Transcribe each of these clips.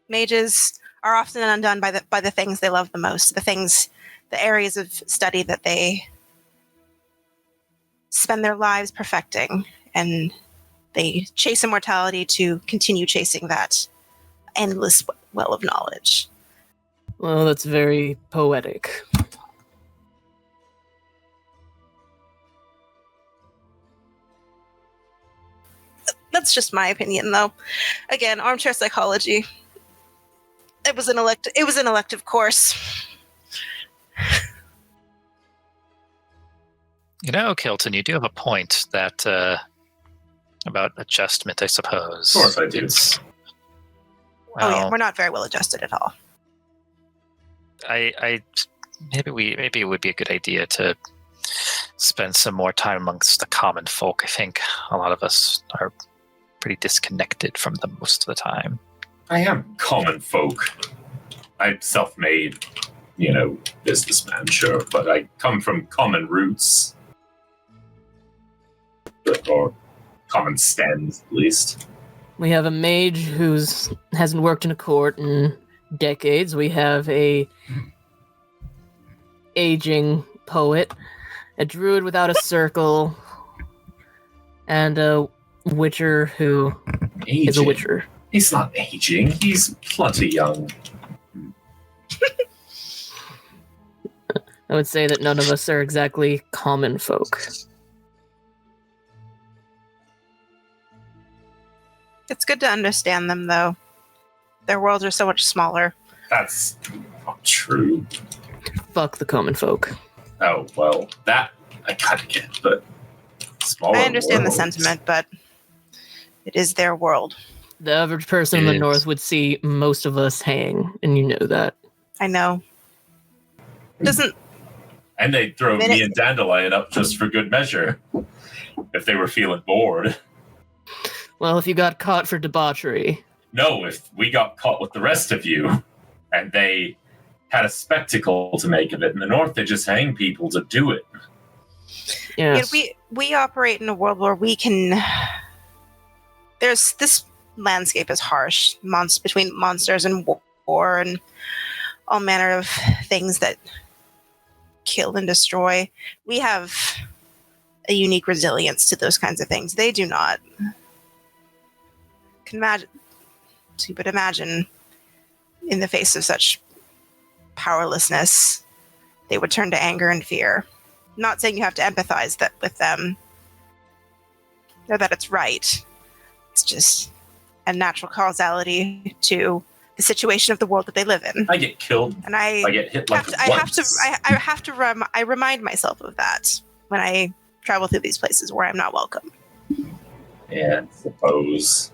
Mages are often undone by the things they love the most, the areas of study that they spend their lives perfecting, and they chase immortality to continue chasing that endless well of knowledge. Well, that's very poetic. That's just my opinion, though. Again, armchair psychology. It was an elective course. You know, Kilton, you do have a point that about adjustment, I suppose. Of course I do. Yeah, we're not very well adjusted at all. Maybe it would be a good idea to spend some more time amongst the common folk. I think a lot of us are pretty disconnected from them most of the time. I am common folk. I'm self-made, businessman, sure, but I come from common roots. Or common stems, at least. We have a mage who hasn't worked in a court in decades. We have a aging poet, a druid without a circle, and a witcher who is a witcher. He's not aging. He's plenty young. I would say that none of us are exactly common folk. It's good to understand them, though. Their worlds are so much smaller. That's not true. Fuck the common folk. Oh, well, that I kind of get, but smaller I understand worlds. the sentiment, but it is their world. The average person in the north would see most of us hang, and you know that. I know. And they'd throw me and Dandelion up just for good measure if they were feeling bored. Well, if you got caught for debauchery. No, if we got caught with the rest of you, and they had a spectacle to make of it. In the north, they just hang people to do it. Yes. Yeah, we operate in a world where we can... This landscape is harsh. Between monsters and war and all manner of things that kill and destroy. We have a unique resilience to those kinds of things. They do not. But imagine in the face of such powerlessness, they would turn to anger and fear. Not saying you have to empathize with them, or that it's right. It's just a natural causality to the situation of the world that they live in. I get killed. And I get hit once. I remind myself of that when I travel through these places where I'm not welcome. Yeah, I suppose.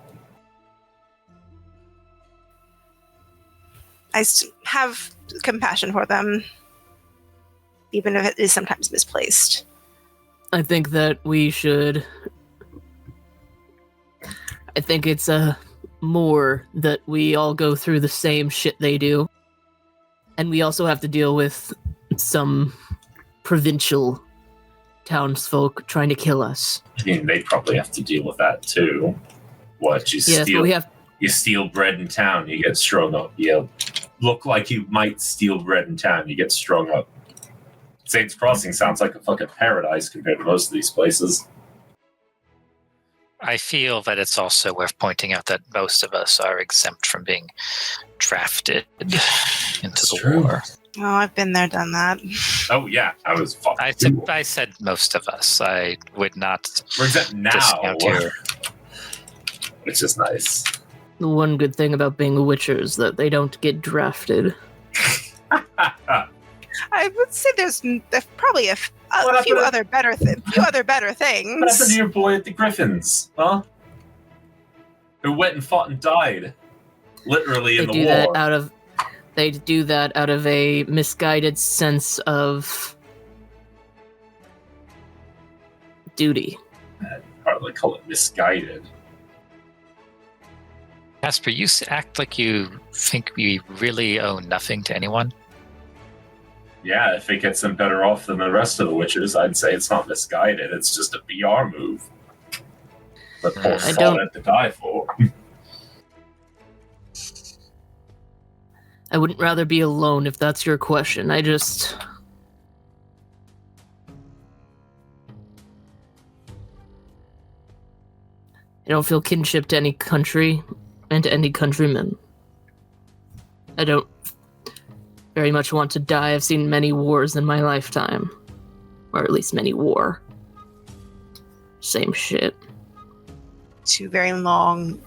I have compassion for them, even if it is sometimes misplaced. I think that we should... I think it's more that we all go through the same shit they do. And we also have to deal with some provincial townsfolk trying to kill us. I mean, they probably have to deal with that too. What, you steal bread in town, you get strung up. You look like you might steal bread in town, you get strung up. Saints Crossing sounds like a fucking paradise compared to most of these places. I feel that it's also worth pointing out that most of us are exempt from being drafted into the war. Oh, I've been there, done that. Oh yeah, I was fucking. I said most of us. I would not. We're exempt now, discount here. Which is nice. The one good thing about being a witcher is that they don't get drafted. I would say there's probably a few other better things. What happened to your boy at the Griffins, huh? Who went and fought and died, literally in the war. They do that out of a misguided sense of duty. I'd hardly call it misguided. Kaspar, you act like you think we really owe nothing to anyone. Yeah, if it gets them better off than the rest of the witches, I'd say it's not misguided. It's just a PR move. The poor fought to die for. I wouldn't rather be alone if that's your question. I don't feel kinship to any country and to any countrymen. I don't very much want to die. I've seen many wars in my lifetime. Or at least many war. Same shit. 2 very long,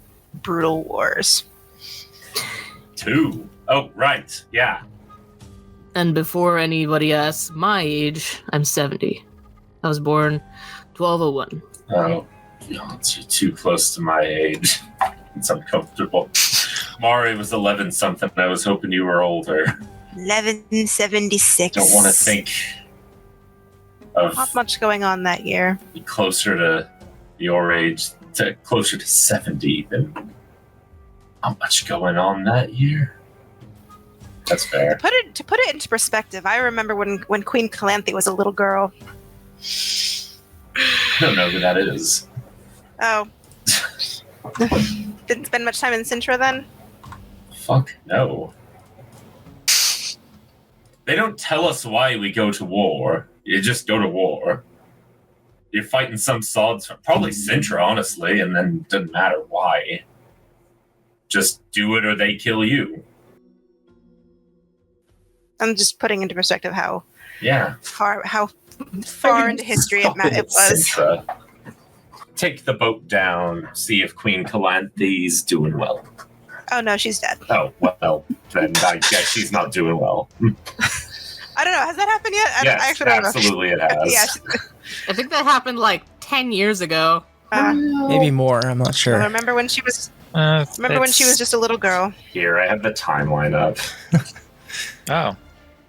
brutal wars. 2? Oh, right. Yeah. And before anybody asks my age, I'm 70. I was born 1201. Oh. You're too close to my age. It's uncomfortable. Mareigh was 11-something. I was hoping you were older. 1176. Don't want to think of... Not much going on that year. Closer to your age, closer to 70 than not much going on that year. That's fair. To put it into perspective, I remember when Queen Calanthe was a little girl. I don't know who that is. Oh. Didn't spend much time in Sintra then? Fuck no. They don't tell us why we go to war. You just go to war. You're fighting some sods, probably Sintra, honestly, and then it doesn't matter why. Just do it or they kill you. I'm just putting into perspective how far into history it was. Sintra. Take the boat down, see if Queen Calanthe's doing well. Oh no, she's dead. Oh, well, then I guess she's not doing well. I don't know, has that happened yet? Yes, I actually don't know. Absolutely it has. Yeah. I think that happened like 10 years ago. Maybe more, I'm not sure. I remember when she was when she was just a little girl. Here, I have the timeline up. Oh.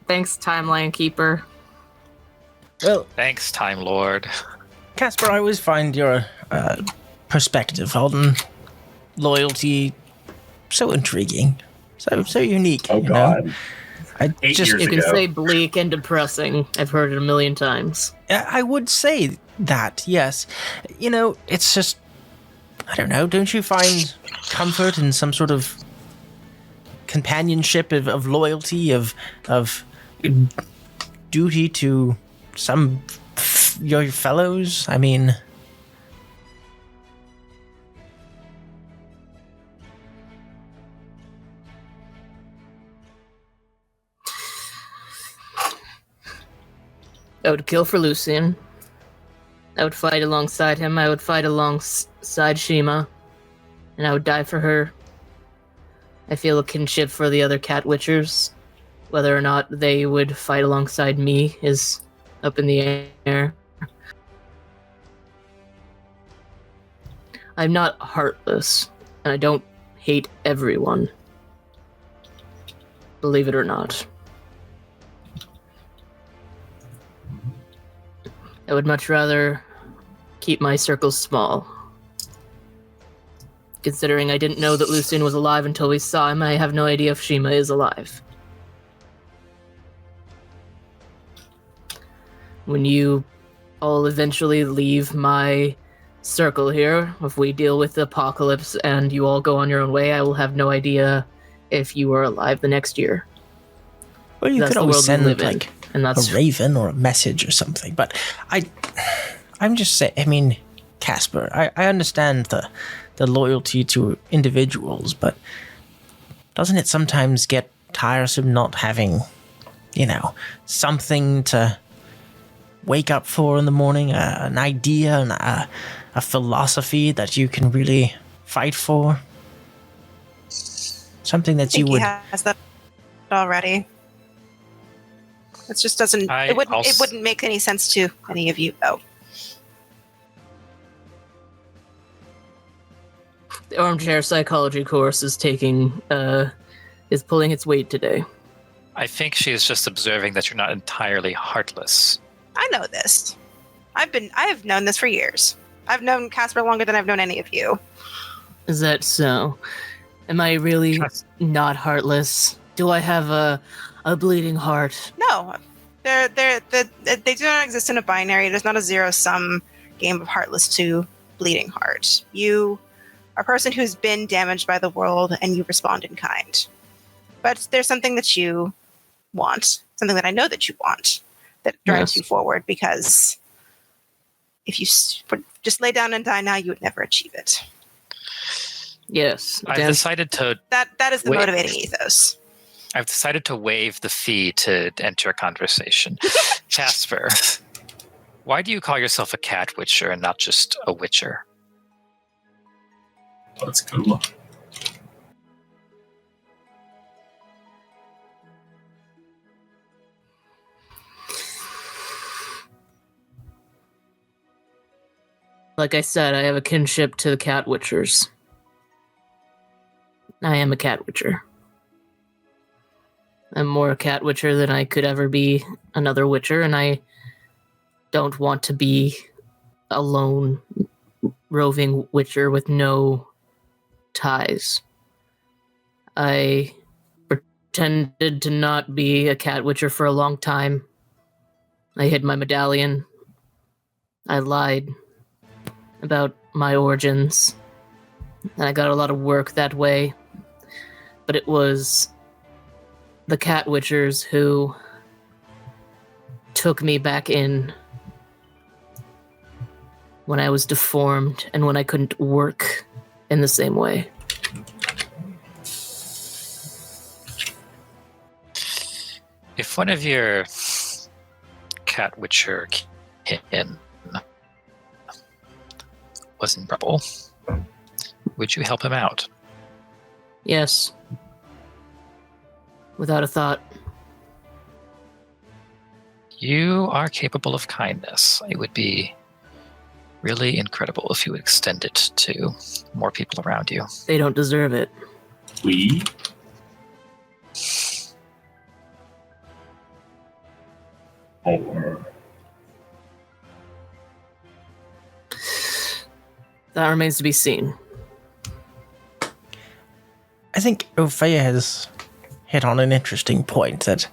Thanks, Timeline Keeper. Well, Thanks, Time Lord. Kaspar, I always find your perspective on loyalty so intriguing, so unique. Oh, God. Know? I 8 just years You can ago. say bleak and depressing. I've heard it a million times. I would say that, yes. You know, it's just, I don't know, don't you find comfort in some sort of companionship, of loyalty, of duty to some your fellows? I mean... I would kill for Lucian. I would fight alongside him. I would fight alongside Shima. And I would die for her. I feel a kinship for the other Cat Witchers. Whether or not they would fight alongside me is up in the air. I'm not heartless, and I don't hate everyone. Believe it or not. I would much rather keep my circles small. Considering I didn't know that Lucian was alive until we saw him, I have no idea if Shima is alive. When you all eventually leave my circle here, if we deal with the apocalypse and you all go on your own way, I will have no idea if you are alive the next year. Well, you That's could the always world we send live in, like and that's a raven or a message or something. But I'm just saying. I mean, Kaspar, I understand the loyalty to individuals, but doesn't it sometimes get tiresome not having, something to wake up for in the morning, an idea, a philosophy that you can really fight for? Something that I think you would... he has that already. It just doesn't. It wouldn't make any sense to any of you, though. The armchair psychology course is is pulling its weight today. I think she is just observing that you're not entirely heartless. I know this. I have known this for years. I've known Kaspar longer than I've known any of you. Is that so? Am I really not heartless? Do I have a bleeding heart? No, they do not exist in a binary. There's not a zero-sum game of heartless to bleeding heart. You are a person who's been damaged by the world, and you respond in kind. But there's something that you want, something that I know that you want, that drives you forward, because if you just lay down and die now, you would never achieve it. Yes. I've decided to... That is the motivating ethos. I've decided to waive the fee to enter a conversation. Kaspar, why do you call yourself a cat witcher and not just a witcher? That's cool. Like I said, I have a kinship to the cat witchers. I am a cat witcher. I'm more a cat witcher than I could ever be another witcher, and I don't want to be a lone roving witcher with no ties. I pretended to not be a cat witcher for a long time. I hid my medallion. I lied about my origins, and I got a lot of work that way. But it was the cat witchers who took me back in when I was deformed and when I couldn't work in the same way. If one of your cat witcher kin was in trouble, would you help him out? Yes. Without a thought. You are capable of kindness. It would be really incredible if you would extend it to more people around you. They don't deserve it. We? Or... That remains to be seen. I think Opheia has hit on an interesting point, that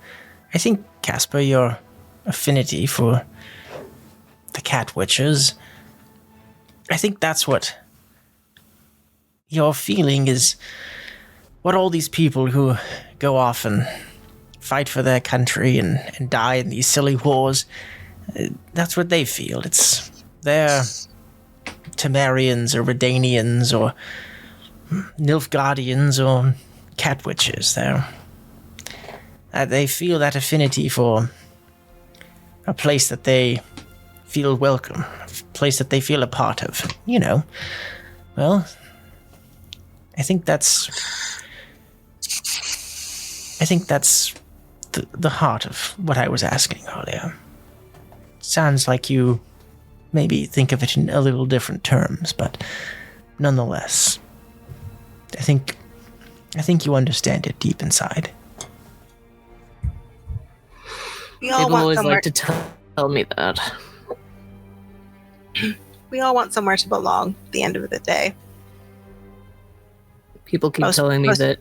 I think, Kaspar, your affinity for the cat witchers, I think that's what you're feeling, is what all these people who go off and fight for their country and die in these silly wars, that's what they feel. It's their Temerians or Redanians or Nilfgaardians or cat witches. They feel that affinity for a place that they feel welcome, a place that they feel a part of. You know, well, I think that's the heart of what I was asking earlier. Sounds like you maybe think of it in a little different terms, but nonetheless, I think you understand it deep inside. People always like to tell me that. We all want somewhere to belong at the end of the day. People keep telling me that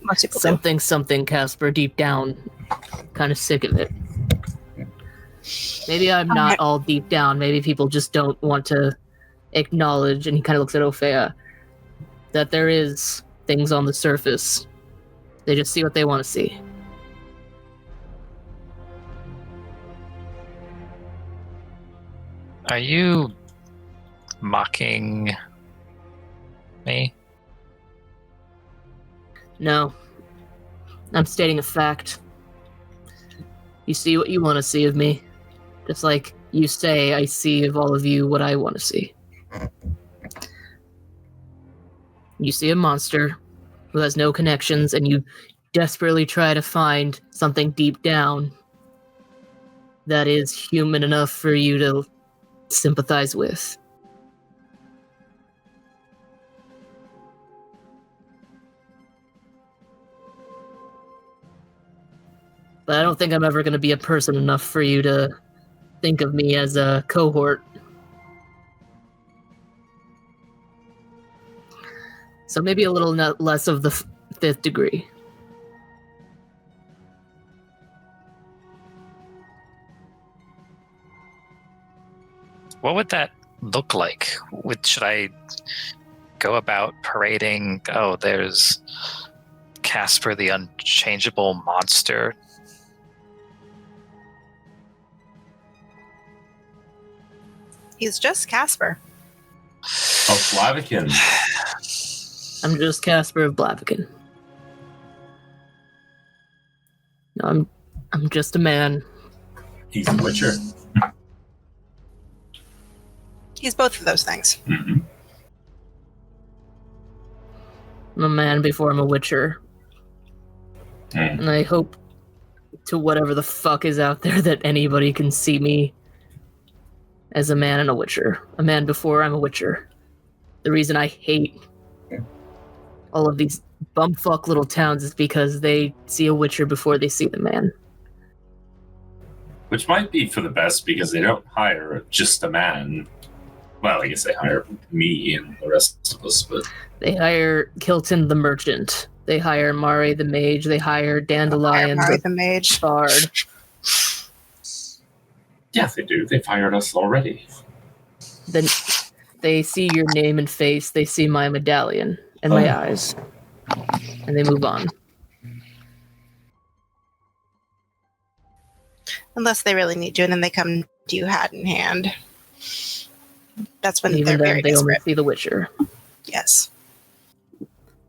something Kaspar deep down. Kind of sick of it. Maybe I'm not all deep down. Maybe people just don't want to acknowledge, and he kind of looks at Opheia, that there is things on the surface. They just see what they want to see. Are you mocking me? No. I'm stating a fact. You see what you want to see of me. Just like you say, I see of all of you what I want to see. You see a monster who has no connections, and you desperately try to find something deep down that is human enough for you to sympathize with. But I don't think I'm ever going to be a person enough for you to think of me as a cohort. So maybe a little less of the fifth degree. What would that look like? Should I go about parading, oh, there's Kaspar the unchangeable monster? He's just Kaspar. Of Blavikan. I'm just Kaspar of Blavikan. No, I'm just a man. He's a witcher. He's both of those things. Mm-hmm. I'm a man before I'm a witcher. And I hope to whatever the fuck is out there that anybody can see me as a man and a witcher. A man before I'm a witcher. The reason I hate all of these bumfuck little towns is because they see a witcher before they see the man. Which might be for the best because they don't hire just a man. Well, I guess they hire me and the rest of us, but... They hire Kilton the merchant. They hire Mareigh the mage. They hire Dandelion the mage. bard. Yeah, they do. They've hired us already. Then they see your name and face. They see my medallion and my eyes. And they move on. Unless they really need you, and then they come to you hat in hand. That's when even they're then, very they desperate. only see the Witcher. Yes.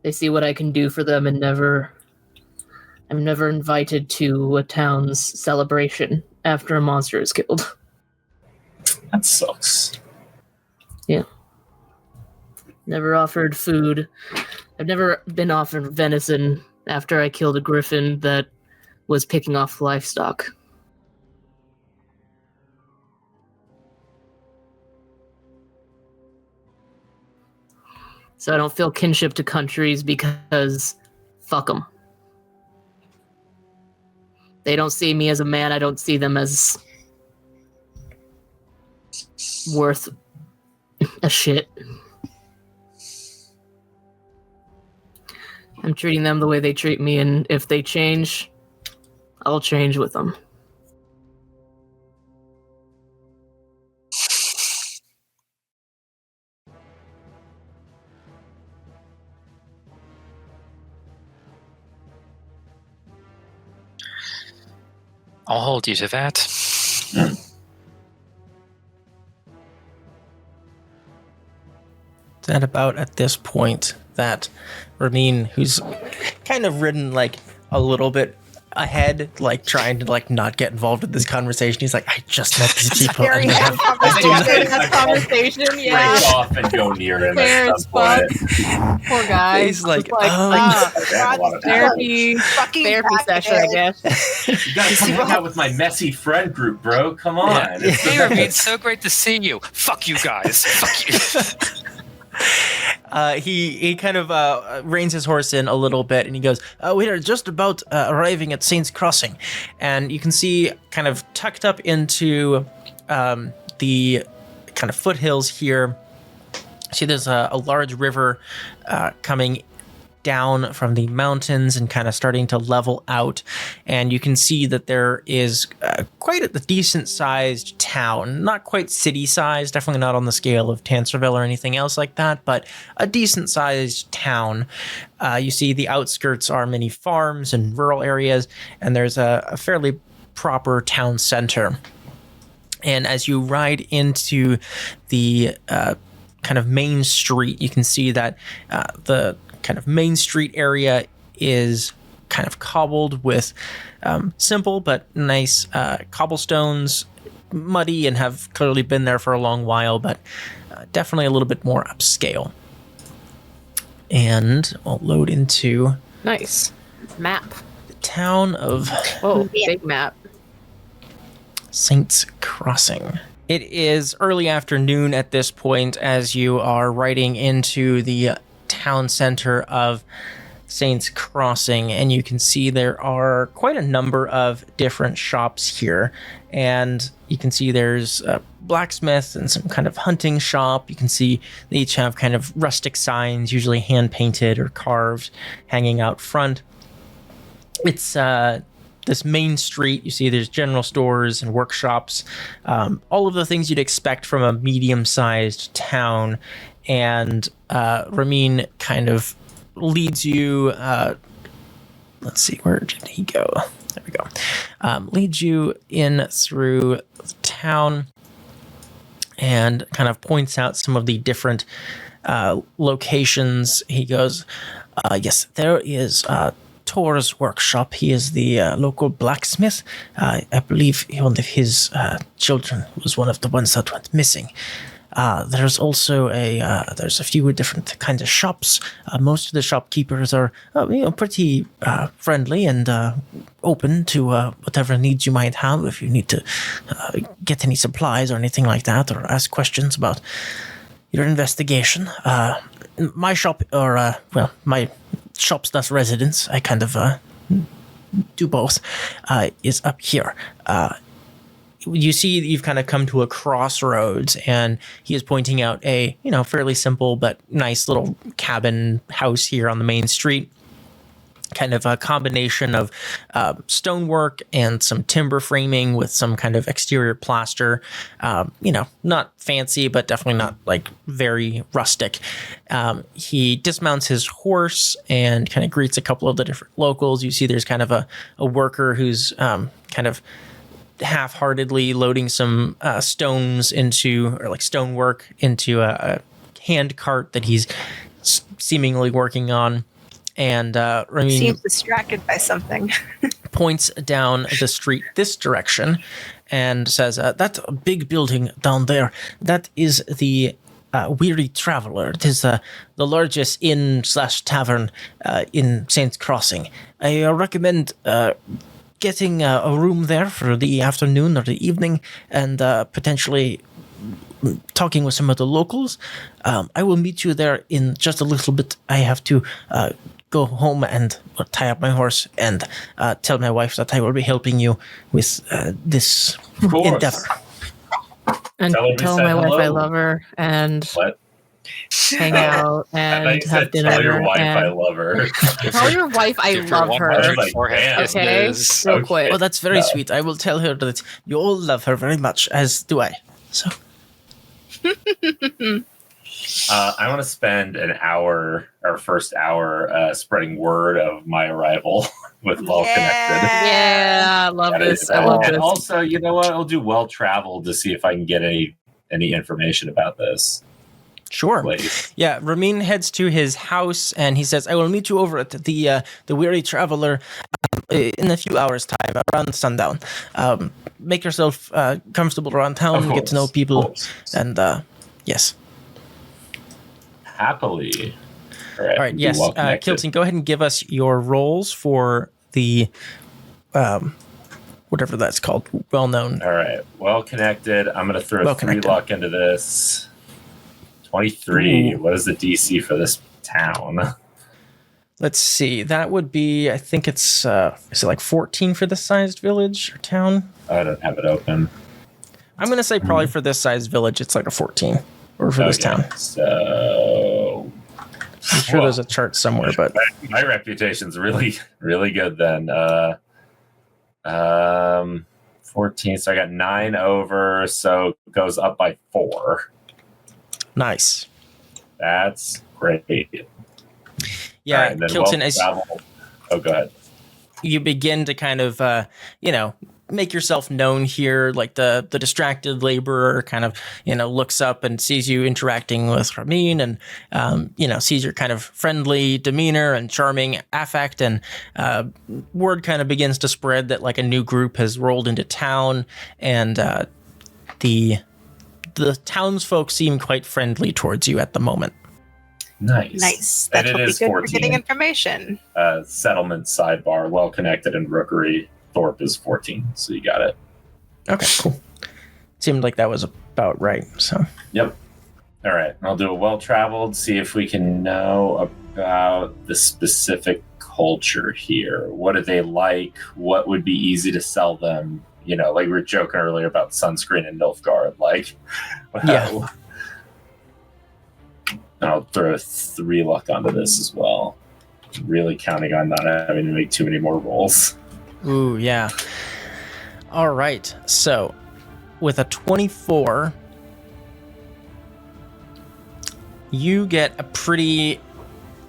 They see what I can do for them, and I'm never invited to a town's celebration after a monster is killed. That sucks. Yeah. Never offered food. I've never been offered venison after I killed a griffin that was picking off livestock. So I don't feel kinship to countries because fuck them. They don't see me as a man. I don't see them as worth a shit. I'm treating them the way they treat me, and if they change, I'll change with them. I'll hold you to that. It's at this point that Ramin, who's kind of ridden like a little bit ahead, like trying to like not get involved with this conversation, he's like, I just met these people. Very heavy conversation. Yeah. Break off and go near him Fair at some point. Poor guy. He's like, therapy session, I guess. You gotta come hang out with my messy friend group, bro. Come on. Yeah. Hey, Ramin, so great to see you. Fuck you guys. Fuck you. He kind of reins his horse in a little bit, and he goes, we are just about arriving at Saints Crossing. And you can see kind of tucked up into the kind of foothills here. See, there's a large river coming down from the mountains and kind of starting to level out, and you can see that there is quite a decent sized town, not quite city sized, definitely not on the scale of Tanserville or anything else like that, but a decent sized town. You see the outskirts are many farms and rural areas, and there's a fairly proper town center. And as you ride into the kind of main street, you can see that the kind of main street area is kind of cobbled with simple but nice cobblestones, muddy and have clearly been there for a long while, but definitely a little bit more upscale. And I'll load into Nice map. the town of Big map. Saints Crossing. It is early afternoon at this point as you are riding into the town center of Saints Crossing, and you can see there are quite a number of different shops here, and you can see there's a blacksmith and some kind of hunting shop. You can see they each have kind of rustic signs, usually hand painted or carved, hanging out front. It's this main street. You see there's general stores and workshops, all of the things you'd expect from a medium-sized town. And Ramin kind of leads you let's see, where did he go? There we go. Leads you in through the town and kind of points out some of the different locations. He goes, yes, there is Tor's workshop. He is the local blacksmith. I believe one of his children was one of the ones that went missing. There's also there's a few different kinds of shops. Most of the shopkeepers are pretty friendly and open to whatever needs you might have. If you need to get any supplies or anything like that, or ask questions about your investigation. My shop, or my shop/residence, residence, I kind of do both, is up here. You see you've kind of come to a crossroads, and he is pointing out a, fairly simple but nice little cabin house here on the main street. Kind of a combination of stonework and some timber framing with some kind of exterior plaster. Not fancy, but definitely not like very rustic. He dismounts his horse and kind of greets a couple of the different locals. You see there's kind of a worker who's kind of half-heartedly loading some stones into, or like stonework into a hand cart that he's seemingly working on. And Ramin seems distracted by something. points down the street this direction and says, that big building down there, that is the Weary Traveler. It is the largest inn/tavern in Saints Crossing. I recommend getting a room there for the afternoon or the evening, and potentially talking with some of the locals. I will meet you there in just a little bit. I have to go home and tie up my horse and tell my wife that I will be helping you with this endeavor. And tell my wife I love her and hang out and have dinner. Tell your wife I love her. Tell your wife I love her. Okay, real quick. Oh, that's very sweet. I will tell her that you all love her very much, as do I. So. I want to spend our first hour, spreading word of my arrival with Well Connected. Yeah, I love this. I love and this. Also, you know what? I'll do Well Traveled to see if I can get any information about this. Sure. Place. Yeah, Ramin heads to his house and he says, I will meet you over at the Weary Traveler in a few hours' time, around sundown. Make yourself comfortable around town, get to know people, and yes. Happily. All right, yes. Kilton, go ahead and give us your roles for the, whatever that's called, well-known. All right, Well Connected. I'm going to throw 3 luck into this. 23. Ooh. What is the DC for this town? Let's see. That would be, I think it's, is it like 14 for this sized village or town? I don't have it open. I'm going to say probably for this sized village, it's like a 14. Or for this town. So I'm sure there's a chart somewhere, but my reputation's really, really good then. 14, so I got 9 over, so it goes up by 4. Nice. That's great. Yeah, right, Kilton, go ahead. You begin to kind of, make yourself known here, like the distracted laborer kind of, looks up and sees you interacting with Ramin and, sees your kind of friendly demeanor and charming affect. And word kind of begins to spread that like a new group has rolled into town, and the townsfolk seem quite friendly towards you at the moment. Nice. That will be good 14. For getting information. Settlement sidebar, Well Connected and Rookery. Thorpe is 14, so you got it. Okay, cool. Seemed like that was about right. So. Yep. All right, I'll do a Well Traveled. See if we can know about the specific culture here. What do they like? What would be easy to sell them? Like we were joking earlier about sunscreen and Nilfgaard. Like, yeah. I'll throw 3 luck onto this as well. Really counting on not having to make too many more rolls. Ooh, yeah. All right. So, with a 24, you get a pretty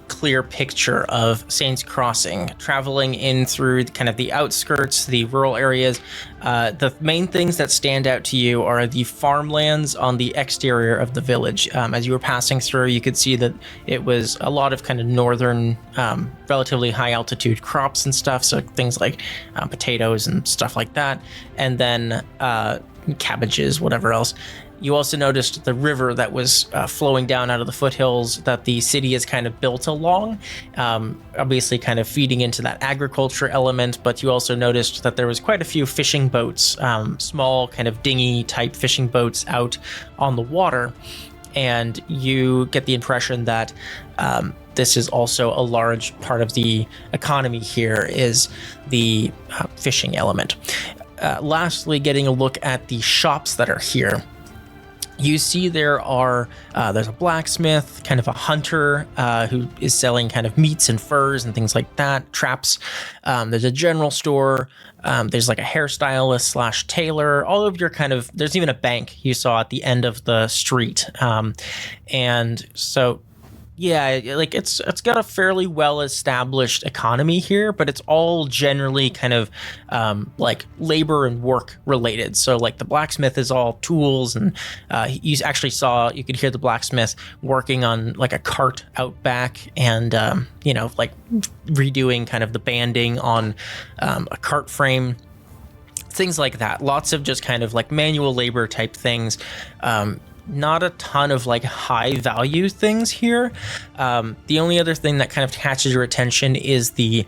clear picture of Saints Crossing, traveling in through kind of the outskirts, the rural areas. The main things that stand out to you are the farmlands on the exterior of the village. As you were passing through, you could see that it was a lot of kind of northern, relatively high altitude crops and stuff, so things like potatoes and stuff like that, and then cabbages, whatever else. You also noticed the river that was flowing down out of the foothills that the city is kind of built along, obviously kind of feeding into that agriculture element, but you also noticed that there was quite a few fishing boats, small kind of dinghy type fishing boats out on the water, and you get the impression that this is also a large part of the economy here is the fishing element. Lastly, getting a look at the shops that are here. You see there's a blacksmith, kind of a hunter who is selling kind of meats and furs and things like that, traps. There's a general store. There's like a hairstylist / tailor. All of your kind of, there's even a bank you saw at the end of the street. And so, yeah, like it's got a fairly well-established economy here, but it's all generally kind of like labor and work related. So like the blacksmith is all tools, and you could hear the blacksmith working on like a cart out back, and like redoing kind of the banding on a cart frame. Things like that. Lots of just kind of like manual labor type things. Not a ton of like high value things here. The only other thing that kind of catches your attention is the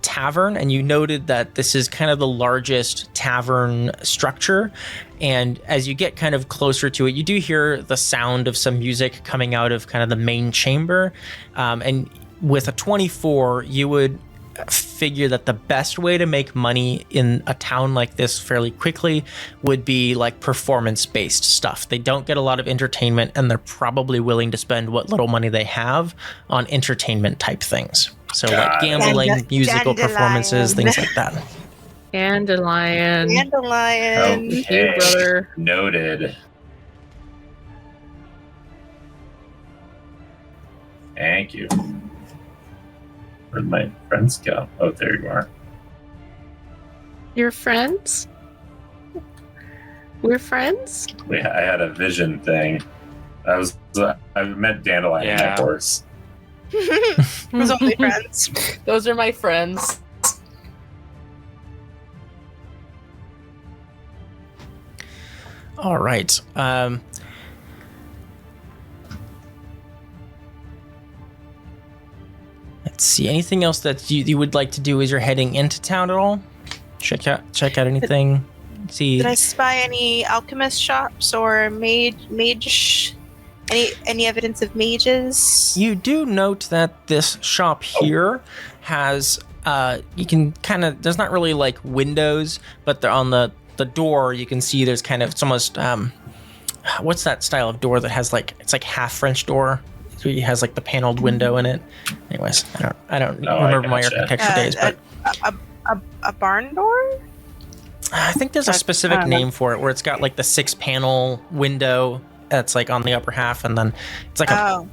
tavern, and you noted that this is kind of the largest tavern structure. And as you get kind of closer to it, you do hear the sound of some music coming out of kind of the main chamber. And with a 24, you would figure that the best way to make money in a town like this fairly quickly would be like performance-based stuff. They don't get a lot of entertainment, and they're probably willing to spend what little money they have on entertainment type things. So like gambling, musical performances, things like that. Dandelion. Okay. You, brother. Noted. Thank you. Where'd my friends go? Oh, there you are. Your friends? We're friends? I had a vision thing. I met Dandelion and my horse. Who's only friends? Those are my friends. All right. Let's see. Anything else that you would like to do as you're heading into town at all? Check out anything. See. Did I spy any alchemist shops or mage? Any evidence of mages? You do note that this shop here has you can kind of, there's not really like windows, but they're on the door. You can see there's kind of, it's almost what's that style of door that has like, it's like half French door. It has like the paneled window in it. Anyways, I don't remember my architecture days, but a barn door. I think there's a specific name for it where it's got like the 6-panel window that's like on the upper half, and then it's like I'll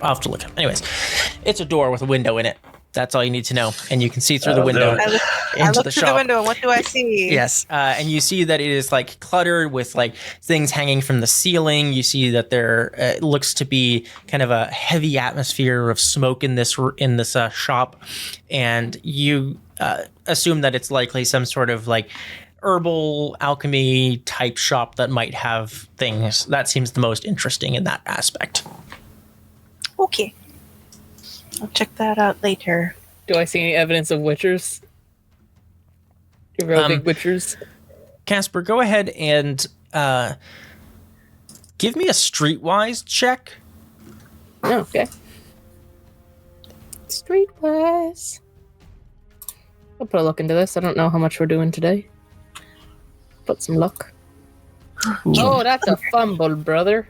have to look. Anyways, it's a door with a window in it. That's all you need to know, and you can see through the window into the shop. I look through the window, and what do I see? Yes, and you see that it is like cluttered with like things hanging from the ceiling. You see that there looks to be kind of a heavy atmosphere of smoke in this shop, and you assume that it's likely some sort of like herbal alchemy type shop that might have things. That seems the most interesting in that aspect. Okay. I'll check that out later. Do I see any evidence of witchers? Real big witchers? Kaspar, go ahead and give me a streetwise check. Oh, okay. Streetwise. I'll put a look into this. I don't know how much we're doing today. Put some luck. Ooh. Oh, that's a fumble, brother.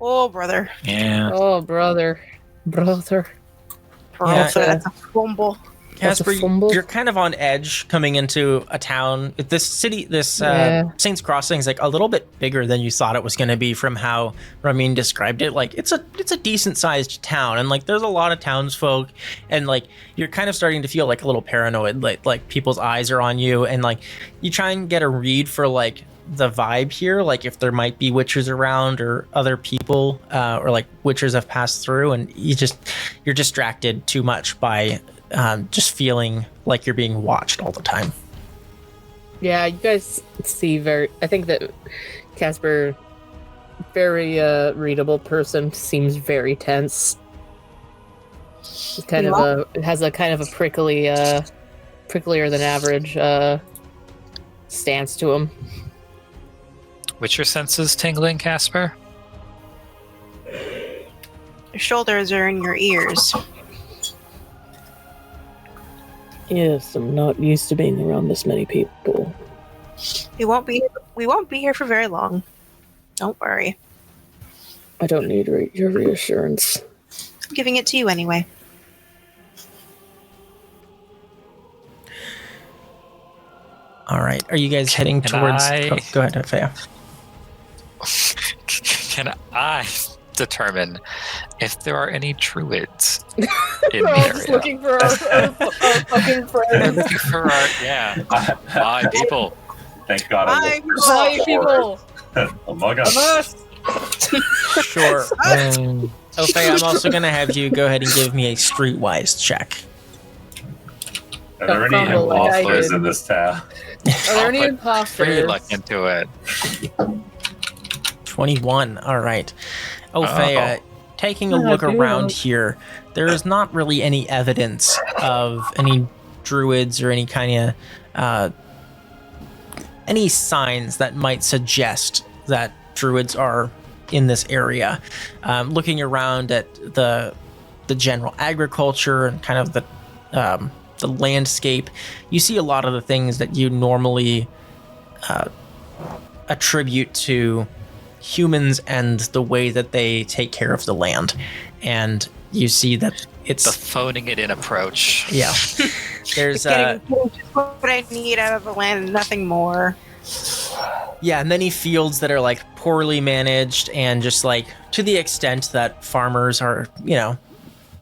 Oh, brother. Yeah. Oh, brother. Yeah, that's a fumble. Kaspar, you're kind of on edge coming into a town. This city, Saints Crossing is like a little bit bigger than you thought it was going to be from how Ramin described it. Like it's a decent sized town, and like there's a lot of townsfolk, and like you're kind of starting to feel like a little paranoid, like people's eyes are on you, and like you try and get a read for like the vibe here, like if there might be witchers around or other people, or like witchers have passed through, and you're distracted too much by just feeling like you're being watched all the time. Yeah, you guys see I think that Kaspar, very readable person, seems very tense. He's kind of has a kind of a pricklier than average stance to him. Which your senses tingling, Kaspar? Your shoulders are in your ears. Yes, I'm not used to being around this many people. We won't be here for very long. Don't worry. I don't need your reassurance. I'm giving it to you anyway. All right. Are you guys heading towards... go ahead, Opheia. Can I determine if there are any druids in We're all just looking for our fucking friends. We're looking for my people. Thank God. My people. Among us. Sure. Opheia, I'm also going to have you go ahead and give me a streetwise check. Are there any imposters in this town? Are there any imposters? Free luck into it. 21. All right. Opheia, taking a look around here, there is not really any evidence of any druids or any kind of any signs that might suggest that druids are in this area. Looking around at the general agriculture and kind of the landscape, you see a lot of the things that you normally attribute to humans and the way that they take care of the land. And you see that it's the phoning it in approach. Yeah. There's getting what I need out of the land and nothing more. Yeah, many fields that are like poorly managed, and just like to the extent that farmers are,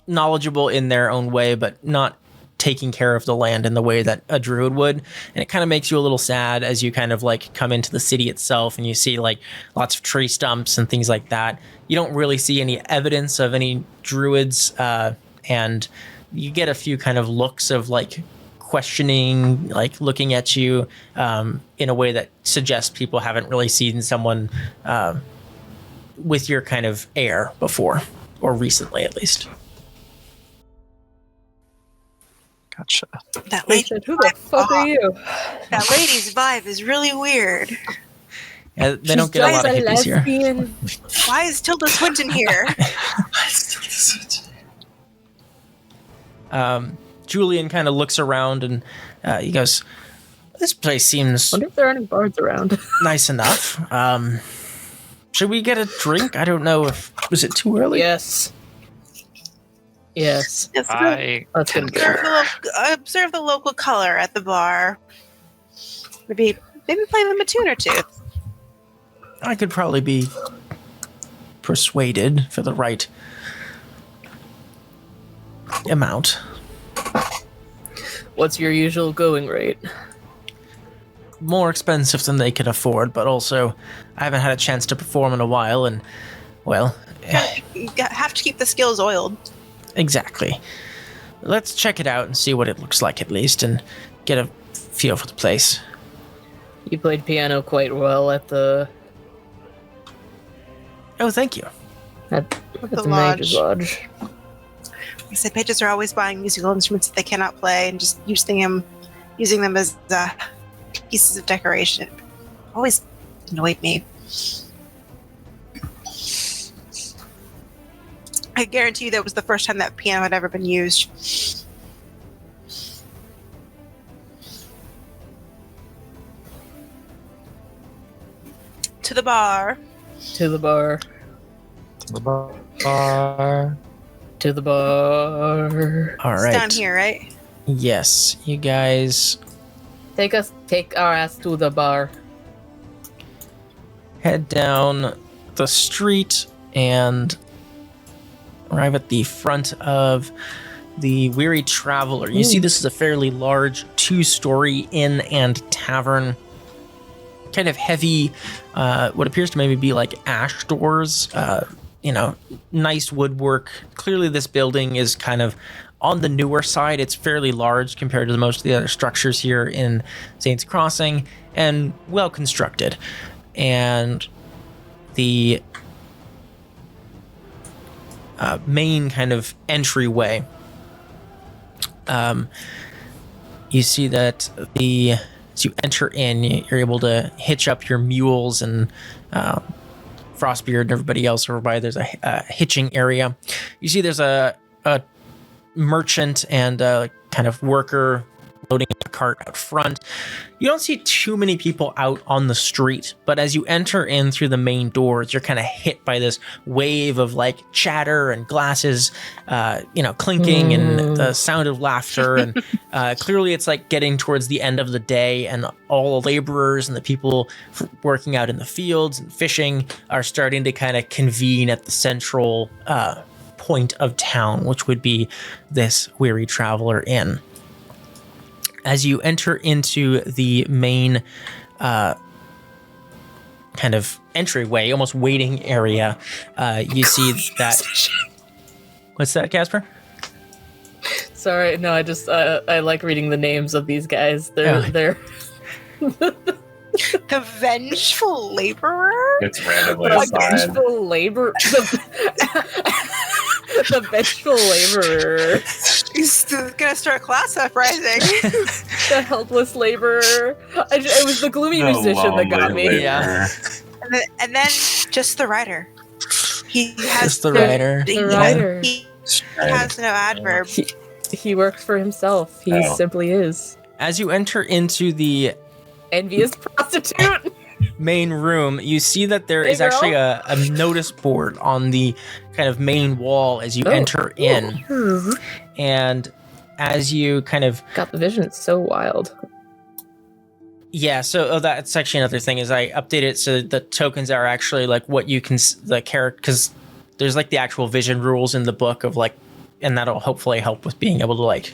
knowledgeable in their own way, but not taking care of the land in the way that a druid would. And it kind of makes you a little sad as you kind of like come into the city itself and you see like lots of tree stumps and things like that. You don't really see any evidence of any druids, and you get a few kind of looks of like questioning, like looking at you in a way that suggests people haven't really seen someone with your kind of air before, or recently at least. Gotcha. That lady, who the fuck are you? That lady's vibe is really weird. Yeah, they don't get a lot of hippies here. Why is Tilda Swinton here? Julian kind of looks around and he goes, "This place seems..." I wonder if there are any bards around. "Nice enough. Should we get a drink? I don't know if... Was it too early?" Yes. Let's observe the local color at the bar. Maybe play them a tune or two. I could probably be persuaded for the right amount. What's your usual going rate? More expensive than they can afford, but also I haven't had a chance to perform in a while, and, well... You have to keep the skills oiled. Exactly. Let's check it out and see what it looks like at least, and get a feel for the place. You played piano quite well at the... Oh, thank you. At the Mage's Lodge. I said mages are always buying musical instruments that they cannot play and just using them as pieces of decoration. Always annoyed me. I guarantee you that was the first time that piano had ever been used. To the bar. To the bar. To the bar. To the bar. All right. It's down here, right? Yes, you guys Take our ass to the bar. head down the street and arrive at the front of the Weary Traveler. You see this is a fairly large 2-story inn and tavern. Kind of heavy, what appears to maybe be like ash doors, nice woodwork. Clearly this building is kind of on the newer side. It's fairly large compared to most of the other structures here in Saints Crossing, and well constructed. And the main kind of entryway, you see that as you enter in, you're able to hitch up your mules, and Frostbeard and everybody else over by. There's a hitching area. You see there's a merchant and a kind of worker loading a cart out front. You don't see too many people out on the street, but as you enter in through the main doors, you're kind of hit by this wave of like chatter and glasses, clinking and the sound of laughter. And clearly it's like getting towards the end of the day, and all the laborers and the people working out in the fields and fishing are starting to kind of convene at the central point of town, which would be this Weary Traveler Inn. As you enter into the main kind of entryway, almost waiting area, you see that... What's that, Kaspar? Sorry, no, I just I like reading the names of these guys. They're The Vengeful Laborer? It's randomly the assigned. vengeful labor. The vengeful laborer. He's gonna start a class uprising. The helpless laborer. It was the gloomy musician that got me. Laborer. Yeah. and then just the writer. He has Just the writer. The writer. He has no adverb. He works for himself. He simply is. As you enter into the Envious prostitute. main room, you see that there is actually a notice board on the kind of main wall as you enter in. And as you kind of... Got the vision. It's so wild. Yeah, so that's actually another thing, is I updated it so the tokens are actually like what you can... the character, because there's like the actual vision rules in the book of like... And that'll hopefully help with being able to like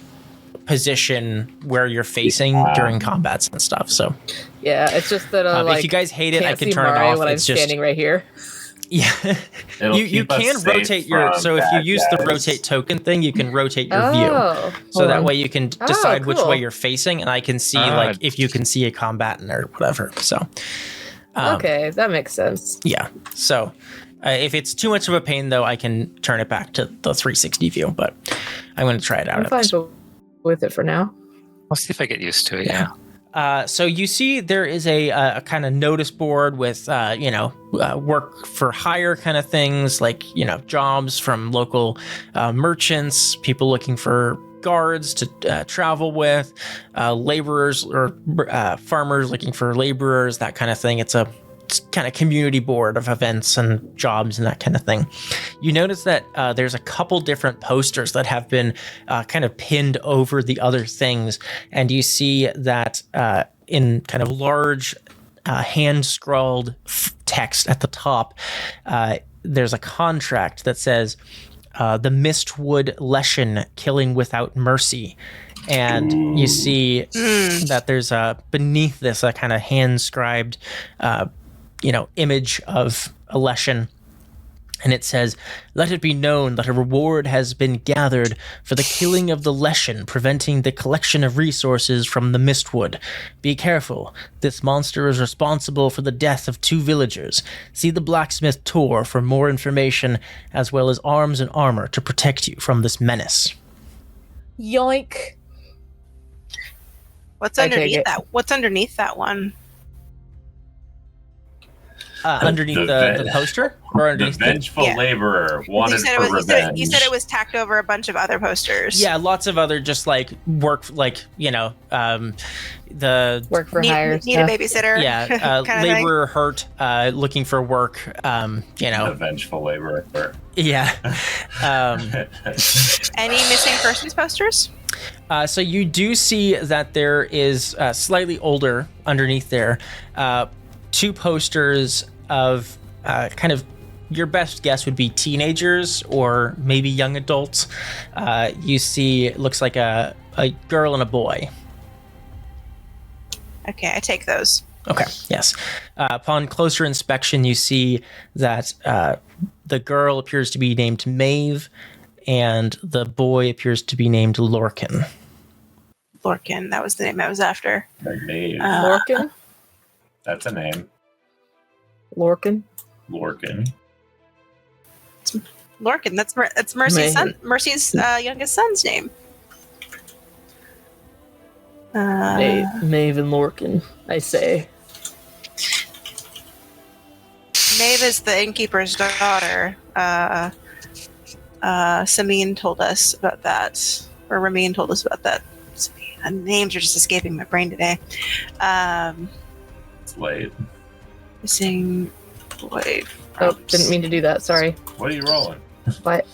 position where you're facing during combats and stuff. So yeah, it's just that if you guys hate it, I can turn it Mareigh off. When it's I'm just standing right here. Yeah, you can rotate your. So if you use the rotate token thing, you can rotate your view. So that way you can decide which way you're facing, and I can see like if you can see a combatant or whatever. So okay, that makes sense. Yeah. So if it's too much of a pain, though, I can turn it back to the 360 view. But I'm going to try it out. I'm fine with it for now. I'll see if I get used to it. Yeah. So you see there is a kind of notice board with, work for hire kind of things, like, jobs from local merchants, people looking for guards to travel with, laborers or farmers looking for laborers, that kind of thing. It's a kind of community board of events and jobs and that kind of thing. You notice that there's a couple different posters that have been kind of pinned over the other things, and you see that in kind of large hand-scrawled text at the top, there's a contract that says the Mistwood Leshen killing without mercy. And you see that there's beneath this a kind of hand-scribed image of a Leshen, and it says, "Let it be known that a reward has been gathered for the killing of the Leshen, preventing the collection of resources from the Mistwood. Be careful. This monster is responsible for the death of 2 villagers. See the Blacksmith Tor for more information, as well as arms and armor to protect you from this menace." Yoink. What's underneath that? What's underneath that one? Underneath the poster? Or underneath the Vengeful Laborer wanted for revenge. You said it was tacked over a bunch of other posters. Yeah, lots of other just like work, like, the work for hire need a babysitter. Yeah, laborer hurt, looking for work. The Vengeful Laborer. Yeah. Any missing persons posters? So you do see that there is slightly older underneath there, 2 posters of kind of your best guess would be teenagers or maybe young adults. You see, it looks like a girl and a boy. Okay, I take those. Okay, yes. Upon closer inspection, you see that the girl appears to be named Maeve, and the boy appears to be named Lorcan. Lorcan, that was the name I was after. Maeve. Lorcan? That's a name. Lorcan? Lorcan. Lorcan, that's Mercy's youngest son's name. Maeve and Lorcan, I say. Maeve is the innkeeper's daughter. Samin told us about that, or Ramin told us about that. Names are just escaping my brain today. It's late. Missing boy. Oh, didn't mean to do that. Sorry. What are you rolling? What?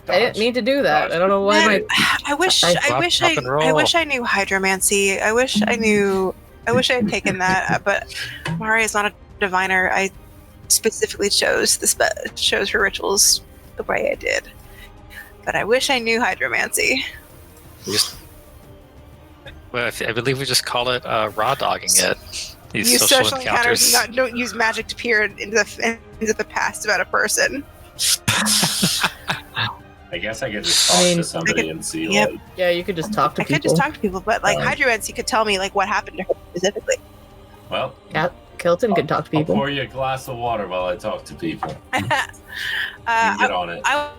I didn't mean to do that. I don't know why. Man, I wish I knew hydromancy. I wish I had taken that. But Mareigh is not a diviner. I specifically chose her rituals the way I did. But I wish I knew hydromancy. Well, I believe we just call it raw dogging it. These Use social encounters. Don't use magic to peer into the past about a person. I guess I could just talk to somebody and see. Yep. Like, Yeah, you could just talk to people. I could just talk to people, but hydromancy could tell me what happened to her specifically. well, Kilton could talk to people. I'll pour you a glass of water while I talk to people. You get on it. I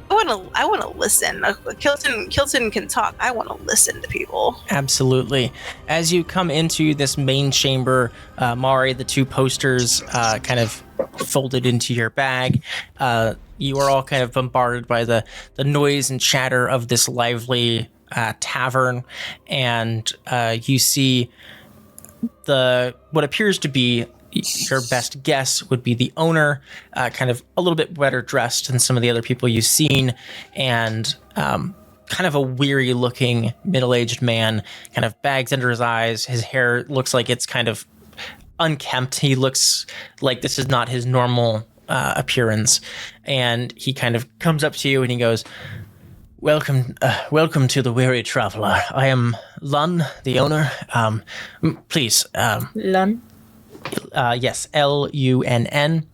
want to listen. Kilton can talk. I want to listen to people. Absolutely. As you come into this main chamber, Mareigh, the 2 posters kind of folded into your bag. You are all kind of bombarded by the noise and chatter of this lively tavern, and you see what appears to be your best guess would be the owner, kind of a little bit better dressed than some of the other people you've seen, and kind of a weary looking middle-aged man, kind of bags under his eyes. His hair looks like it's kind of unkempt. He looks like this is not his normal appearance, and he kind of comes up to you and he goes, welcome to the Weary Traveler. I am Lun, the owner. Please. Lun? Yes, Lunn.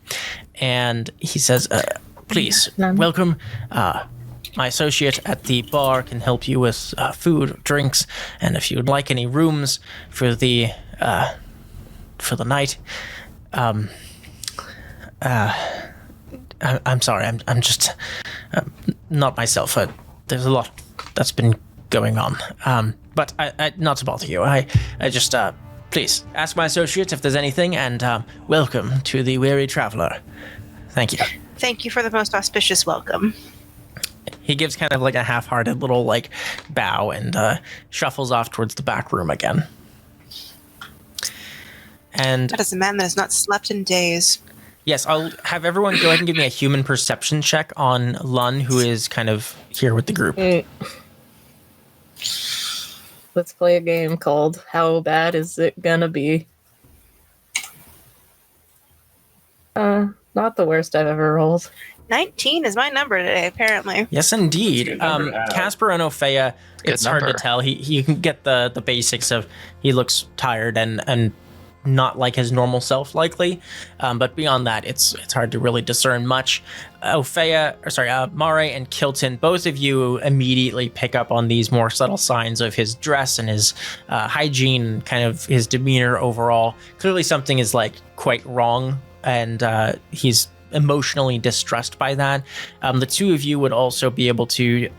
And he says, please, welcome. My associate at the bar can help you with food, drinks, and if you'd like any rooms for the night. I'm sorry, I'm just not myself. There's a lot that's been going on. But I not to bother you. I just please ask my associate if there's anything, and welcome to the Weary Traveler. Thank you. Thank you for the most auspicious welcome. He gives kind of like a half-hearted little bow and shuffles off towards the back room again. And that is a man that has not slept in days. Yes, I'll have everyone go ahead and give me a human perception check on Lun, who is kind of here with the group. Let's play a game called How Bad Is It Gonna Be? Not the worst I've ever rolled. 19 is my number today, apparently. Yes, indeed. Kaspar and Opheia, it's hard to tell. You can get the basics of he looks tired and not like his normal self, likely. But beyond that, it's hard to really discern much. Mareigh and Kilton, both of you immediately pick up on these more subtle signs of his dress and his hygiene, kind of his demeanor overall. Clearly something is quite wrong, and he's emotionally distressed by that. The 2 of you would also be able to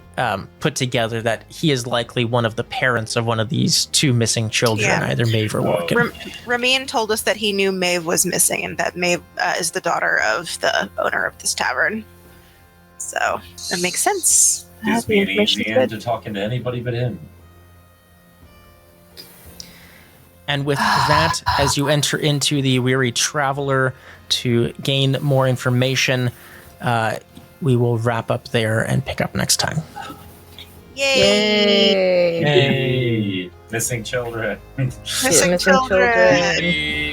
put together that he is likely one of the parents of one of these 2 missing children, either Maeve or Lorcan. Ramin told us that he knew Maeve was missing, and that Maeve is the daughter of the owner of this tavern. So that makes sense. Gives me an easy end to talking to anybody but him. And with that, as you enter into the Weary Traveler to gain more information, we will wrap up there and pick up next time. Yay! Yay! Hey, missing children. Missing children.